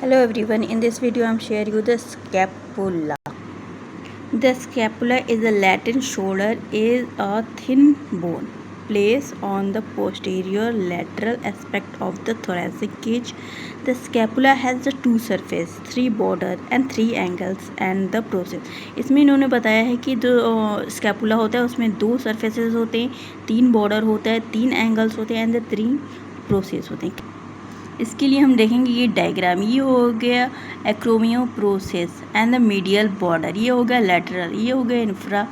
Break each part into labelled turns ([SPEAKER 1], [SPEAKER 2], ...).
[SPEAKER 1] Hello everyone, in this video I am sharing you the scapula. The scapula is a Latin shoulder, is a thin bone placed on the posterior lateral aspect of the thoracic cage. The scapula has the two surface, three border and three angles and the process. इसमें इन्होंने बताया है कि जो scapula होता है उसमें दो सर्फेसेस होते हैं, तीन बॉर्डर होता है, तीन एंगल्स होते हैं एंड थ्री प्रोसेस होते हैं. इसके लिए हम देखेंगे ये डायग्राम. ये हो गया acromio process and the medial border. ये हो गया लेटरल, ये हो गया इंफ्रा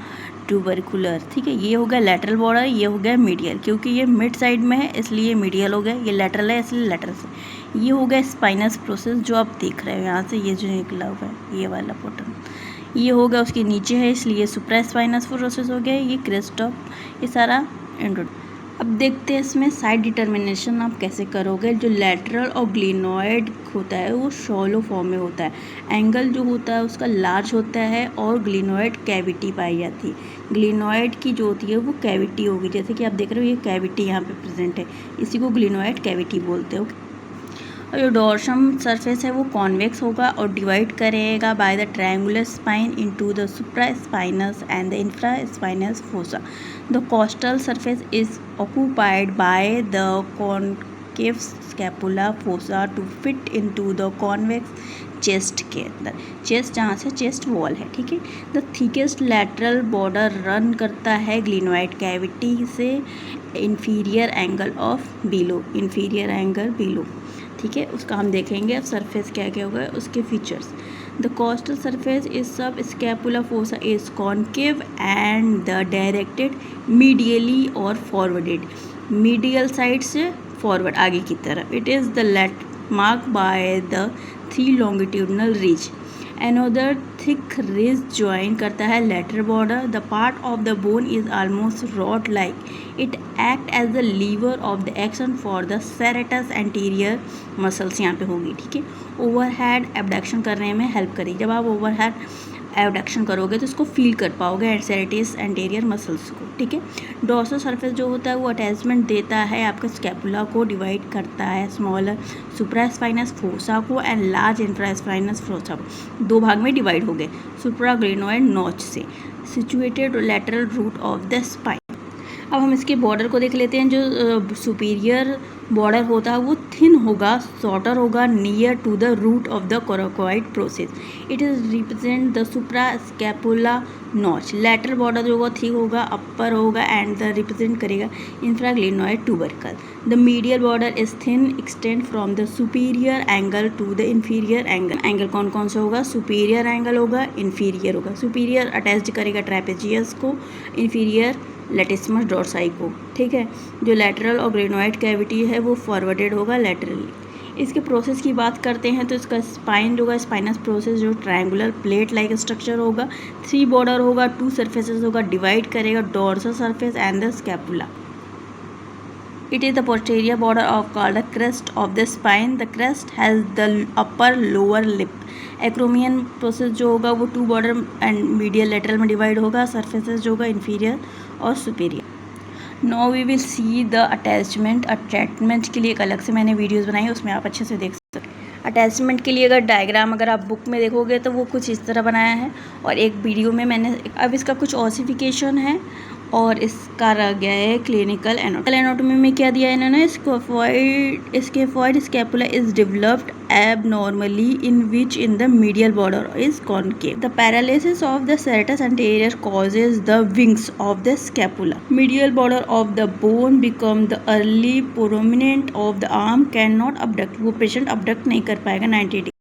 [SPEAKER 1] ट्यूबरकुलर. ठीक है, ये हो गया लेटरल बॉर्डर, ये हो गया मीडियल. क्योंकि ये मिड साइड में है इसलिए मीडियल हो गया. ये लेटरल है इसलिए लेटरल से. ये हो गया स्पाइनस प्रोसेस जो आप देख रहे हो यहाँ से, ये जो निकला हुआ है ये वाला पोर्टन. ये हो गया उसके नीचे है इसलिए सुप्रा स्पाइनस प्रोसेस हो गया. ये क्रेस्ट ऑफ, ये सारा इंट्रो. अब देखते हैं इसमें साइड डिटर्मिनेशन आप कैसे करोगे. जो लेटरल और ग्लिनॉइड होता है वो शॉलो फॉर्म में होता है. एंगल जो होता है उसका लार्ज होता है और ग्लिनॉइड कैविटी पाई जाती है. ग्लिनॉइड की जो होती है वो कैविटी होगी, जैसे कि आप देख रहे हो ये कैविटी यहाँ पे प्रेजेंट है, इसी को ग्लिनॉइड कैविटी बोलते हो. और जो डॉर्सम सरफेस है वो कॉन्वेक्स होगा और डिवाइड करेगा by the triangular spine into the supra spinous and the infra spinous fossa. The costal surface is occupied by the concave scapula fossa to fit into the convex chest के अंदर. Chest जहाँ से chest wall है, ठीक है. The thickest lateral border run करता है glenoid cavity से inferior angle of below, inferior angle below. ठीक है, उसका हम देखेंगे अब सरफेस क्या क्या होगा उसके features. The costal surface is sub scapula fossa is concave and the directed medially और फॉरवर्डेड, मीडियल साइड से फॉरवर्ड आगे की तरफ. It is the let mark by the three longitudinal ridge. Another thick ridge join करता है lateral border. The part of the bone is almost rod like. It act as the lever of the action for the serratus anterior muscles यहाँ पे होगी. ठीक है, overhead abduction करने में help करेगी. जब आप ओवरहेड एबडक्शन करोगे तो इसको फील कर पाओगे सेरेटस एंटीरियर मसल्स को. ठीक है, डॉर्सल सरफेस जो होता है वो अटैचमेंट देता है आपके स्कैपुला को, डिवाइड करता है स्मॉलर सुप्रास्पाइनस फोसा को एंड लार्ज इंफ्रास्पाइनस फोसा को. दो भाग में डिवाइड हो गए सुप्राग्लिनॉइड नॉच से. Situated lateral root of the spine. अब हम इसके बॉर्डर को देख लेते हैं. जो सुपीरियर बॉर्डर होता है वो थिन होगा, शॉर्टर होगा near to the root of the coracoid process. It is represent the supra scapula notch. Lateral border जो होगा थिक होगा, अपर होगा एंड द रिप्रेजेंट करेगा infraglenoid tubercle. The medial border is thin extend from the superior angle to the inferior angle. Angle कौन कौन सा होगा, superior angle होगा, इन्फीरियर होगा. सुपीरियर अटैच करेगा ट्रैपेजियस को, इन्फीरियर लेटिस्मस डोर्साई को. ठीक है, जो लेटरल और ग्लिनॉइड कैविटी है वो फॉरवर्डेड होगा लेटरली. इसके प्रोसेस की बात करते हैं तो इसका स्पाइन जो होगा स्पाइनस प्रोसेस जो ट्रायंगुलर प्लेट लाइक स्ट्रक्चर होगा, थ्री बॉर्डर होगा, टू सरफेसेस होगा, डिवाइड करेगा dorsal surface and the scapula. It is the posterior border of called the crest of the spine. The crest has the upper lower lip. Acromion process जो होगा वो two border and medial lateral में divide होगा. Surfaces जो होगा inferior और superior. Now we will see the attachment. Attachment के लिए एक अलग से मैंने वीडियोस बनाई है, उसमें आप अच्छे से देख सकते हैं. अटैचमेंट के लिए अगर डायग्राम अगर आप बुक में देखोगे तो वो कुछ इस तरह बनाया है और एक वीडियो में मैंने. अब इसका कुछ ऑसिफिकेशन है और इसका रह गया है क्लिनिकल एनाटॉमी में क्या दिया है इन्होंने. Scaphoid scapula is developed abnormally in which in the medial border is concave. The paralysis of the serratus anterior causes the wings of the scapula. Medial border of the bone become the early prominent of the arm cannot abduct. वो patient abduct नहीं कर पाएगा 90 degree.